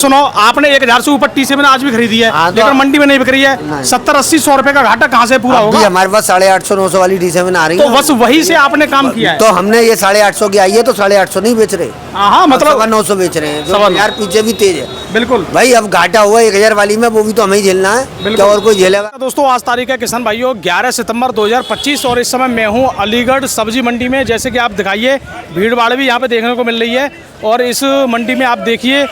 सुनो, आपने 1000 से ऊपर टी7 आज भी खरीदी है, लेकिन मंडी में नहीं बिक रही है। 70-80-100 रुपए का घाटा कहाँ से पूरा होगा? हमारे पास 850-900 वाली टी7 आ रही है, तो बस वही से आपने काम किया है। तो हमने ये 850 की आई है तो 850 नहीं बेच रहे। हाँ, मतलब 900 बेच रहे हैं, जो यार पीछे भी तेज है। बिल्कुल भाई, अब घाटा हुआ 1000 वाली में, वो भी तो हमें ही झेलना है, क्या और कोई झेलेगा? दोस्तों, आज तारीख है किसान भाइयों 11 सितंबर 2025 और इस समय मैं हूँ अलीगढ़ सब्जी मंडी में। जैसे कि आप दिखाइए, भीड़ भाड़ भी यहाँ पे देखने को मिल रही है और इस मंडी में आप देखिए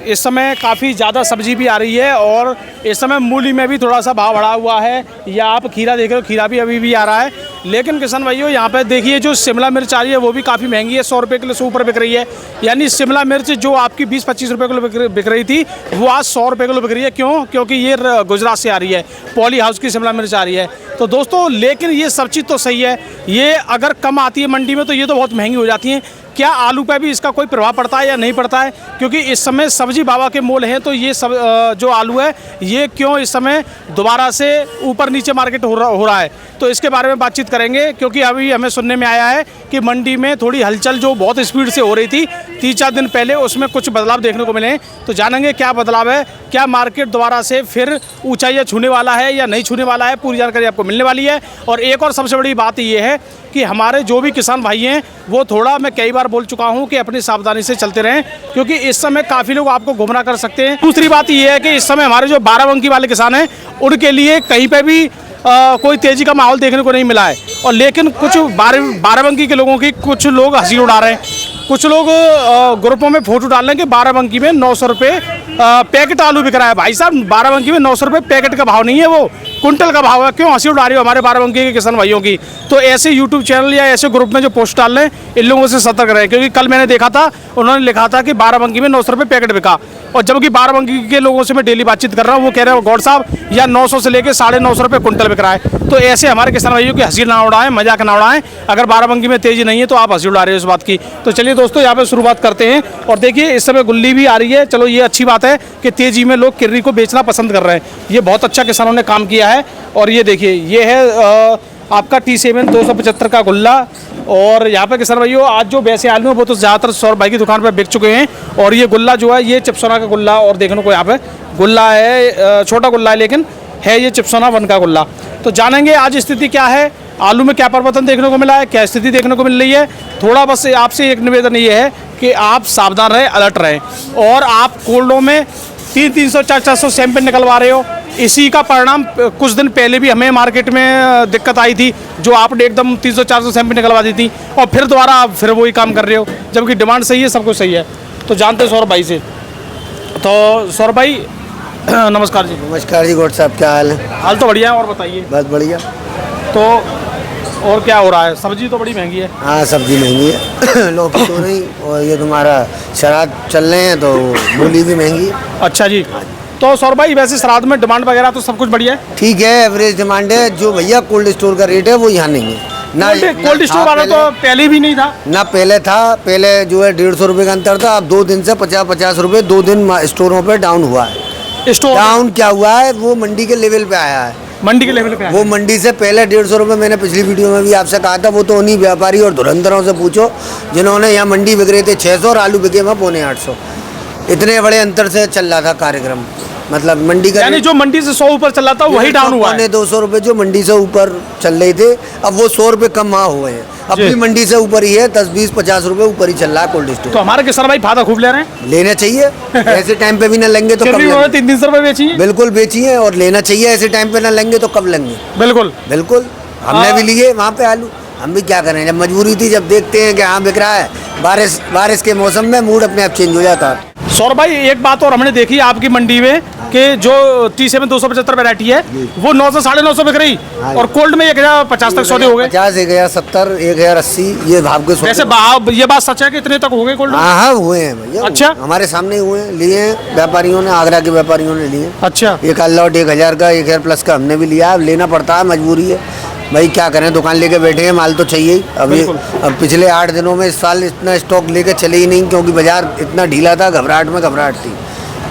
इस समय काफ़ी ज़्यादा सब्जी भी आ रही है और इस समय मूली में भी थोड़ा सा भाव बढ़ा हुआ है। या आप खीरा देख रहे हो, खीरा भी अभी भी आ रहा है। लेकिन किसान भाइयों, यहाँ पे देखिए जो शिमला मिर्च आ रही है वो भी काफ़ी महंगी है, 100 रुपये किलो से ऊपर बिक रही है। यानी शिमला मिर्च जो आपकी 20-25 रुपये किलो बिक रही थी, वो आज 100 रुपये किलो बिक रही है। क्यों? क्योंकि ये गुजरात से आ रही है, पॉली हाउस की शिमला मिर्च आ रही है। तो दोस्तों, लेकिन ये सब चीज़ तो सही है, ये अगर कम आती है मंडी में तो ये तो बहुत महंगी हो जाती है। क्या आलू पे भी इसका कोई प्रभाव पड़ता है या नहीं पड़ता है? क्योंकि इस समय सब्जी बाबा के मोल हैं, तो ये सब जो आलू है ये क्यों इस समय दोबारा से ऊपर नीचे मार्केट हो रहा है, तो इसके बारे में बातचीत करेंगे। क्योंकि अभी हमें सुनने में आया है कि मंडी में थोड़ी हलचल जो बहुत स्पीड से हो रही थी 3-4 दिन पहले, उसमें कुछ बदलाव देखने को मिले हैं। तो जानेंगे क्या बदलाव है, क्या मार्केट दोबारा से फिर ऊंचाइयाँ छूने वाला है या नहीं छूने वाला है, पूरी जानकारी आपको मिलने वाली है। और एक और सबसे बड़ी बात ये है कि हमारे जो भी किसान भाई हैं वो थोड़ा, मैं कई बार बोल चुका हूं कि अपनी सावधानी से चलते रहें, क्योंकि इस समय काफ़ी लोग आपको गुमराह कर सकते हैं। दूसरी बात ये है कि इस समय हमारे जो बाराबंकी वाले किसान हैं उनके लिए कहीं पे भी कोई तेज़ी का माहौल देखने को नहीं मिला है। और लेकिन कुछ बाराबंकी के लोगों की कुछ लोग हंसी उड़ा रहे हैं, कुछ लोग ग्रुपों में फोटो डाल रहे हैं कि बाराबंकी में 900 रुपये पैकेट आलू बिक रहा है। भाई साहब, बाराबंकी में 900 रुपये पैकेट का भाव नहीं है, वो कुंटल का भाव है। क्यों हंसी उड़ा रही हो हमारे बाराबंकी के किसान भाइयों की? तो ऐसे यूट्यूब चैनल या ऐसे ग्रुप में जो पोस्ट डाल रहे हैं, इन लोगों से सतर्क रहे। क्योंकि कल मैंने देखा था, उन्होंने लिखा था कि बाराबंकी में 900 रुपये पैकेट बिका, और जबकि बाराबंकी के लोगों से मैं डेली बातचीत कर रहा हूँ, वो कह रहे हैं गौड़ साहब या 900 से लेकर 950 रुपये कुंटल बिक रहा है। तो ऐसे हमारे किसान भाइयों की हंसी ना उड़ाएं, मजाक ना उड़ाएं। अगर बाराबंकी में तेजी नहीं है तो आप हंसी उड़ा रहे हो इस बात की। तो चलिए दोस्तों, यहाँ पे शुरुआत करते हैं। और देखिए, इस समय गुल्ली भी आ रही है। चलो, ये अच्छी बात है कि तेजी में लोग किर्री को बेचना पसंद कर रहे हैं, ये बहुत अच्छा किसानों ने काम किया है। और ये देखिए, ये है आपका टी7 275 का गुल्ला। और यहाँ पे किसान भाइयों, आज जो वैसे आलू है वो तो ज़्यादातर सौरभ भाई की दुकान पर बिक चुके हैं। और ये गुल्ला जो है ये चिप्सोना का गुल्ला, और देखने को यहाँ पे गुल्ला है, छोटा गुल्ला है लेकिन है ये चिप्सोना 1 का गुल्ला। तो जानेंगे आज स्थिति क्या है, आलू में क्या परिवर्तन देखने को मिला है, क्या स्थिति देखने को मिल रही है। थोड़ा बस आपसे एक निवेदन ये है कि आप सावधान रहें, अलर्ट रहें। और आप कोल्डों में 300, 400 सैंपल निकलवा रहे हो, इसी का परिणाम कुछ दिन पहले भी हमें मार्केट में दिक्कत आई थी, जो आपने एकदम 300-400 सैंपल निकलवा दी थी और फिर दोबारा आप फिर वही काम कर रहे हो, जबकि डिमांड सही है, सब कुछ सही है। तो जानते हैं सौरभ भाई से। तो सौरभ भाई नमस्कार जी। नमस्कार जी गौड़ साहब, क्या हाल है? हाल तो बढ़िया है, और बताइए। बस बढ़िया। तो और क्या हो रहा है? सब्जी तो बड़ी महंगी है। हाँ, सब्जी महंगी है लौकी तो नहीं, और ये तुम्हारा श्राद्ध चल रहे हैं तो मूली भी महंगी है। अच्छा जी। तो सौरभ भाई, वैसे श्राद्ध में डिमांड वगैरह तो सब कुछ बढ़िया है? ठीक है, एवरेज डिमांड है। जो भैया कोल्ड स्टोर का रेट है वो यहाँ नहीं है ना। कोल्ड स्टोर वाला तो पहले भी नहीं था ना, पहले था। पहले जो है 150 रुपये का अंतर था, अब 2 दिन से 50-50 रुपये 2 दिन स्टोरों पे डाउन हुआ है। स्टोर डाउन क्या हुआ है, वो मंडी के लेवल पे आया है। मंडी के लेवल पे वो मंडी से पहले 150 रुपये, मैंने पिछली वीडियो में भी आपसे कहा था, वो तो उन्हीं व्यापारी और धुरंधरों से पूछो जिन्होंने यहाँ मंडी बिक रहे थे 600 और आलू बिके वहाँ 750। इतने बड़े अंतर से चल रहा था कार्यक्रम, मतलब मंडी का, यानी जो मंडी से 100 ऊपर चल रहा था वही डाउन हुआ है। 200 रुपये जो मंडी से ऊपर चल रहे थे, अब वो 100 रुपये कम वहाँ हुए हैं। अब भी मंडी से ऊपर ही है, 10, 20, 50 रुपये ऊपर ही चल रहा है कोल्ड स्टोर। तो हमारे किसान भाई फायदा खूब ले रहे हैं। लेना चाहिए, ऐसे टाइम पे भी ना लेंगे तो कब लेंगे? 300 रुपये बेची है। बिल्कुल बेचिए, और लेना चाहिए। ऐसे टाइम पे ना लेंगे तो कब लेंगे? बिल्कुल बिल्कुल। हमने भी लिए वहाँ पे आलू, हम भी क्या करें, जब मजबूरी थी, जब देखते हैं कि हाँ बिक रहा है, बारिश के मौसम में मूड अपने आप चेंज हो जाता है। सौरभ भाई, एक बात और हमने देखी आपकी मंडी में कि जो टी7 275 वैरायटी है वो 900 से 950 बिक रही, और कोल्ड में 1050 तक सौदे हो गए। 50, 1070, 1080 ये भाव के सौदे। वैसे ये बात सच है कि इतने तक हो गए कोल्ड? हाँ हुए हैं भैया। अच्छा, हमारे सामने हुए हैं, लिए हैं व्यापारियों ने, आगरा के व्यापारियों ने लिए। अच्छा, एक लॉट 1000 का, 1000 प्लस का हमने भी लिया। अब लेना पड़ता है, मजबूरी है भाई, क्या करें, दुकान लेके बैठे हैं, माल तो चाहिए ही। अब पिछले 8 दिनों में इस साल इतना स्टॉक लेके चले ही नहीं, क्योंकि बाजार इतना ढीला था, घबराहट थी।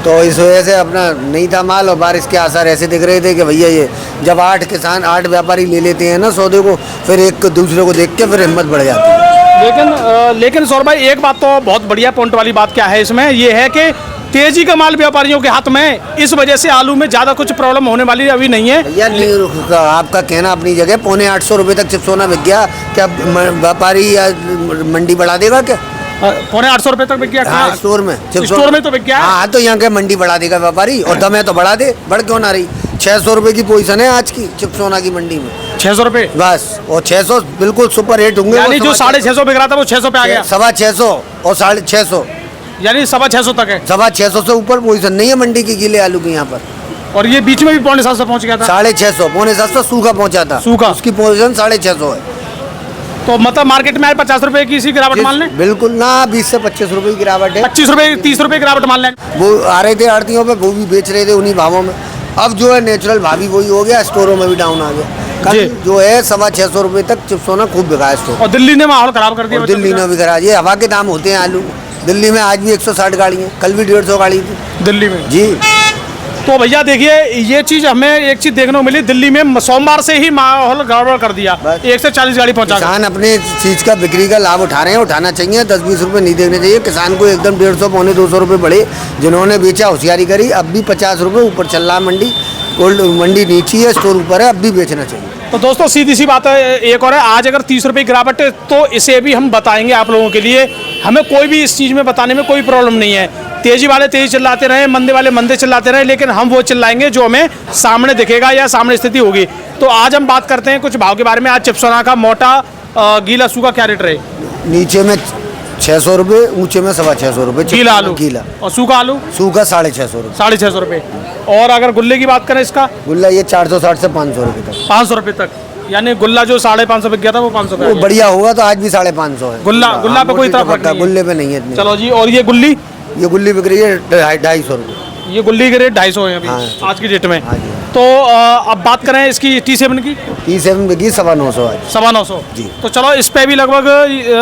तो इस वजह से अपना नहीं था माल, और बारिश के आसार ऐसे दिख रहे थे कि भैया ये जब 8 व्यापारी ले लेते हैं ना सौदे को, फिर एक दूसरे को देख के फिर हिम्मत बढ़ जाती है। लेकिन सौरभ भाई, एक बात तो बहुत बढ़िया पॉइंट वाली बात क्या है इसमें, ये है कि तेजी का माल व्यापारियों के हाथ में, इस वजह से आलू में ज्यादा कुछ प्रॉब्लम होने वाली अभी नहीं है। भैया नहीं, आपका कहना अपनी जगह, 850 रुपये तक चिप्सोना बिक गया, क्या व्यापारी या मंडी बढ़ा देगा क्या? 850 रुपये तक बिक गया। हाँ, स्टोर में स्टोर में तो बिक गया। हाँ, तो यहाँ के मंडी बढ़ा देगा व्यापारी, और दम है तो बढ़ा दे, बढ़ क्यों ना रही? 600 रुपये की पोजीशन है आज की चिप्सोना की मंडी में, 600 रुपये बस। और 600 बिल्कुल सुपर रेट होंगे, यानी जो 650 बिक रहा था वो 600 पे आ गया, 650 और 650, यानी 650 तक है। 650 से ऊपर पोजीशन नहीं है मंडी की गीले आलू की यहाँ पर। और ये बीच में भी 650 पहुंच गया था। 650, 650 सूखा पहुंचा था, सूखा। उसकी पोजीशन 650 है। तो मतलब मार्केट में आए 50 रुपए की इसी गिरावट मान लें। बिल्कुल ना, 20 से 25 रुपए की गिरावट है। 25 रुपए 30 रुपए गिरावट मान लें। वो आ रहे थे आड़तियों पे, वो भी बेच रहे थे उन्हीं भावों में। अब जो है नेचुरल भावी वही हो गया, स्टोरों में भी डाउन आ गया। कल जो है 650 रुपये तक चिप्सोना खूब बिका है स्टोर। और दिल्ली ने माहौल खराब कर दिया। दिल्ली ने भी करा, ये हवा के दाम होते हैं आलू। दिल्ली में आज भी 160 गाड़ी है, कल भी 150 गाड़ी थी दिल्ली में जी। तो भैया देखिए, ये चीज हमें एक चीज देखने को मिली, दिल्ली में सोमवार से ही माहौल गड़बड़ कर दिया, 1 से 40 गाड़ी पहुंचा। किसान अपने चीज का बिक्री का लाभ उठा रहे हैं, उठाना चाहिए। 10-20 रुपए नहीं देखने चाहिए किसान को, एकदम 150 पौने 200 रुपए बढ़े। जिन्होंने बेचा होशियारी करी, अब भी 50 रुपए ऊपर चल रहा है मंडी, गोल्ड मंडी नीचे है, स्टोर ऊपर है, अब भी बेचना चाहिए। तो दोस्तों सीधी सी बात है, एक और है, आज अगर 30 रुपए गिरावट है तो इसे भी हम बताएंगे आप लोगों के लिए। हमें कोई भी इस चीज़ में बताने में कोई प्रॉब्लम नहीं है। तेजी वाले तेजी चिल्लाते रहे, मंदे वाले मंदे चिल्लाते रहे, लेकिन हम वो चिल्लाएंगे जो हमें सामने दिखेगा या सामने स्थिति होगी। तो आज हम बात करते हैं कुछ भाव के बारे में। आज चिप्सोना का मोटा गीला सूखा क्या रेट रहे? नीचे में 600 रुपये, ऊंचे में 650 रुपये गीला आलू। गीला और सूखा आलू? सूखा 650 रुपये। 650 रुपये। और अगर गुल्ले की बात करें इसका? गुल्ला ये 460 से 500 रुपये तक। 500 रुपये तक, यानी गुल्ला जो 550 बिक गया था वो 500 पे। वो बढ़िया होगा तो आज भी 550 है। गुल्ला पे कोई इतना फर्क नहीं है। गुल्ले पे नहीं है इतनी। चलो जी। और ये गुल्ली? ये गुल्ली बिक रही है 250 रुपये। ये गुल्ली के रेट 250 है अभी आज की डेट में। तो अब बात करें इसकी T7 की? T7 बिकी 950 आज। 950 जी। तो चलो इस पे भी लगभग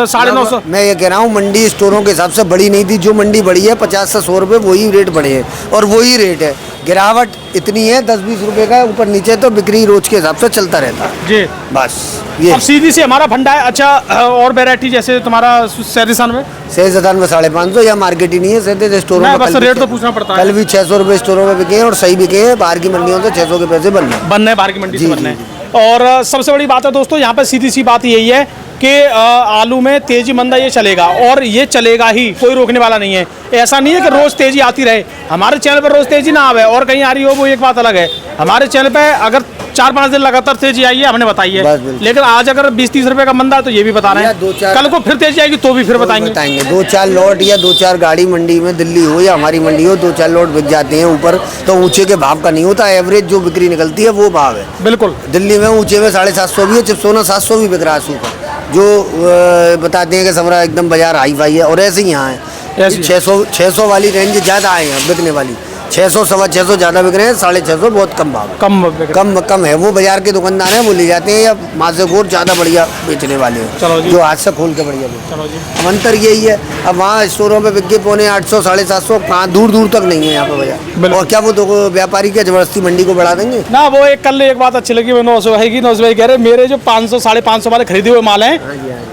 950। मैं ये कह रहा हूँ मंडी स्टोरों के हिसाब से बड़ी नहीं थी, जो मंडी बड़ी है 50 से 100 रुपये वही रेट बढ़े हैं, और वही रेट है। गिरावट इतनी है 10-20 रुपये का ऊपर नीचे, तो बिक्री रोज के हिसाब से चलता रहता है जी। बस ये अब सीधी सी हमारा फंडा है। अच्छा, और वैरायटी जैसे तुम्हारा सैरिसान में? सैरिसान में 550 या मार्केट ही नहीं है, सीधे स्टोरों में। बस रेट तो पूछना पड़ता है। कल भी 600 रुपये स्टोरों में बिके हैं और सही बिके हैं। बाहर की मंडियों से 600 के पैसे बनने हैं, बाहर की मंडी से बनने हैं। और सबसे बड़ी बात है दोस्तों, यहाँ पर सीधी सी बात यही है कि आलू में तेजी मंदा ये चलेगा, और ये चलेगा ही, कोई रोकने वाला नहीं है। ऐसा नहीं है कि रोज तेजी आती रहे। हमारे चैनल पर रोज तेजी ना आवे और कहीं आ रही हो, वो एक बात अलग है। हमारे चैनल पे अगर 4-5 दिन लगातार तेजी आई है, हमने बताई है। लेकिन आज अगर 20-30 रुपए का मंदा है तो ये भी बता रहे हैं। कल को फिर तेजी आएगी तो भी फिर बताएंगे। 2-4 लॉट या 2-4 गाड़ी मंडी में, दिल्ली हो या हमारी मंडी हो, 2-4 लॉट बिक जाते हैं ऊपर, तो ऊंचे के भाव का नहीं होता। एवरेज जो बिक्री निकलती है वो भाव है। बिल्कुल। दिल्ली में ऊंचे में 750 भी है, चिप्सोना 700 भी बिक रहा है सूखा, जो बताते हैं कि समरा एकदम बाजार हाई फाई है। और ऐसे ही यहाँ है 600 वाली रेंज ज़्यादा आए हैं बिकने वाली। 600 650 ज़्यादा बिक रहे हैं, 650 बहुत कम भाव, कम है। वो बाजार के दुकानदार हैं, वो ले जाते हैं, या माँ से गोर ज़्यादा बढ़िया बेचने वाले हैं, जो हाथ से खोल के बढ़िया बेचते हैं। अब अंतर यही है। अब वहाँ स्टोरों पे बिक के 850 750, कहाँ दूर दूर तक नहीं है यहाँ पे बाजार। और क्या वो तो व्यापारी क्या जबरदस्ती मंडी को बढ़ा देंगे ना? वो एक कल एक बात अच्छी लगी, नौसो भाई कह रहे मेरे जो 500 550 वाले खरीदे हुए माल हैं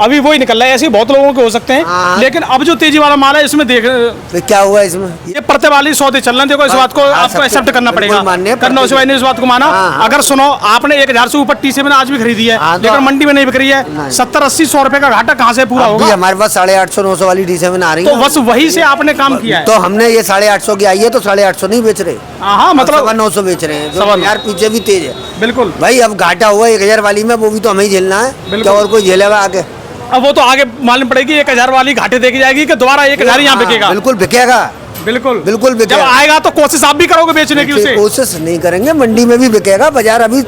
अभी वही निकल रहा है। ऐसे बहुत लोगों के हो सकते हैं, लेकिन अब जो तेजी वाला माल है इसमें देख क्या हुआ, इसमें ये परते वाली सौदे चल रहे हैं। देखो इस बात को आपको एक्सेप्ट करना पड़ेगा, करना भाई ने इस बात को माना। अगर सुनो, आपने 1000 से ऊपर T7 आज भी खरीदी है, लेकिन मंडी में नहीं बिक रही है। 70-80-100 रुपए का घाटा कहाँ से पूरा होगा? हमारे पास 850-900 वाली T7 आ रही है, तो बस वही से आपने काम किया है। तो हमने ये 850 की आई है तो 850 नहीं बेच रहे, हाँ मतलब 900 बेच रहे हैं, जो यार पीछे भी तेज है। बिल्कुल भाई, अब घाटा हुआ 1000 वाली में, वो भी तो हमें ही झेलना है, क्या और कोई झेलेगा आगे? अब वो तो आगे मालूम पड़ेगी। 1000 वाली घाटे देखी जाएगी कि दोबारा 1000 यहाँ बिकेगा। बिल्कुल बिकेगा, बिल्कुल बिकेगा। जब आएगा तो कोशिश आप भी करोगे बेचने की, उसे कोशिश नहीं करेंगे, मंडी में भी बिकेगा। बाजार अभी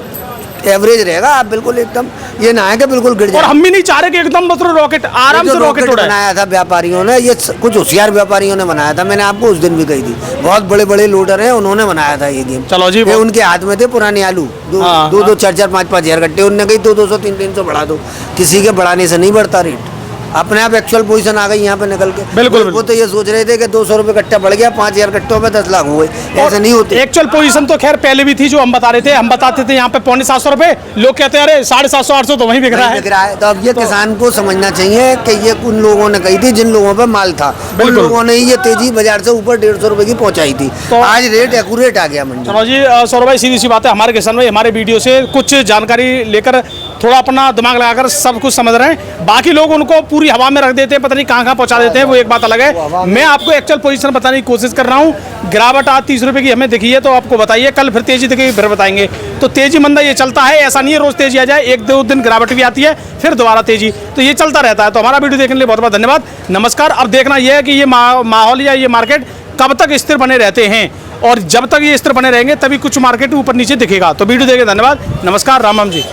एवरेज रहेगा, आप बिल्कुल एकदम ये ना है कि बिल्कुल गिर जाए। और हम भी नहीं चाह रहे कि एकदम मतलब रॉकेट आराम से रॉकेट बनाया था व्यापारियों ने, ये कुछ होशियार व्यापारियों ने बनाया था। मैंने आपको उस दिन भी कही थी, बहुत बड़े बड़े लोडर हैं, उन्होंने बनाया था ये गेम। चलो जी, उनके हाथ में थे पुराने आलू, 2-2 4-4 5-5 हजार कट्टे। उनने कही 200 300 बढ़ा दो, किसी के बढ़ाने से नहीं बढ़ता रेट। अपने आप एक्चुअल पोजीशन आ गई यहाँ पे निकल के। बिल्कुल, वो तो ये सोच रहे थे कि 200 रुपये कट्टा बढ़ गया, 5000 कट्टों पे 10 लाख हुए, ऐसा नहीं होते। एक्चुअल पोजीशन तो खैर पहले भी थी जो हम बता रहे थे, हम बताते थे यहाँ पे 750 रुपए, लोग कहते हैं अरे 750 800 तो वहीं बिक रहा है। तो अब ये किसान को समझना चाहिए कि ये उन लोगों ने कही थी जिन लोगों पे माल था, उन लोगों ने ये तेजी बाजार से ऊपर 150 रुपए की पहुंचाई थी, तो आज रेट एक्यूरेट आ गया मंडी। चलो जी सौरभ भाई, सीधी सी बात है, हमारे किसान भाई हमारे वीडियो से कुछ जानकारी लेकर थोड़ा अपना दिमाग लगाकर सब कुछ समझ रहे हैं, बाकी लोग उनको पूरी हवा में रख देते हैं, पता नहीं कहाँ पहुंचा देते हैं, वो एक बात अलग है। मैं आपको एक्चुअल पोजीशन बताने की कोशिश कर रहा हूँ। गिरावट आज 30 रुपए की हमें दिखी है तो आपको बताइए, कल फिर तेजी दिखेगी फिर बताएंगे। तो तेजी मंदा ये चलता है, ऐसा नहीं है रोज तेजी आ जाए, एक दो दिन गिरावट भी आती है फिर दोबारा तेजी, तो ये चलता रहता है। तो हमारा वीडियो देखने के लिए बहुत बहुत धन्यवाद, नमस्कार। अब देखना यह है कि ये माहौल या ये मार्केट कब तक स्थिर बने रहते हैं, और जब तक ये स्थिर बने रहेंगे तभी कुछ मार्केट ऊपर नीचे दिखेगा। तो वीडियो देखे धन्यवाद, नमस्कार, राम राम जी।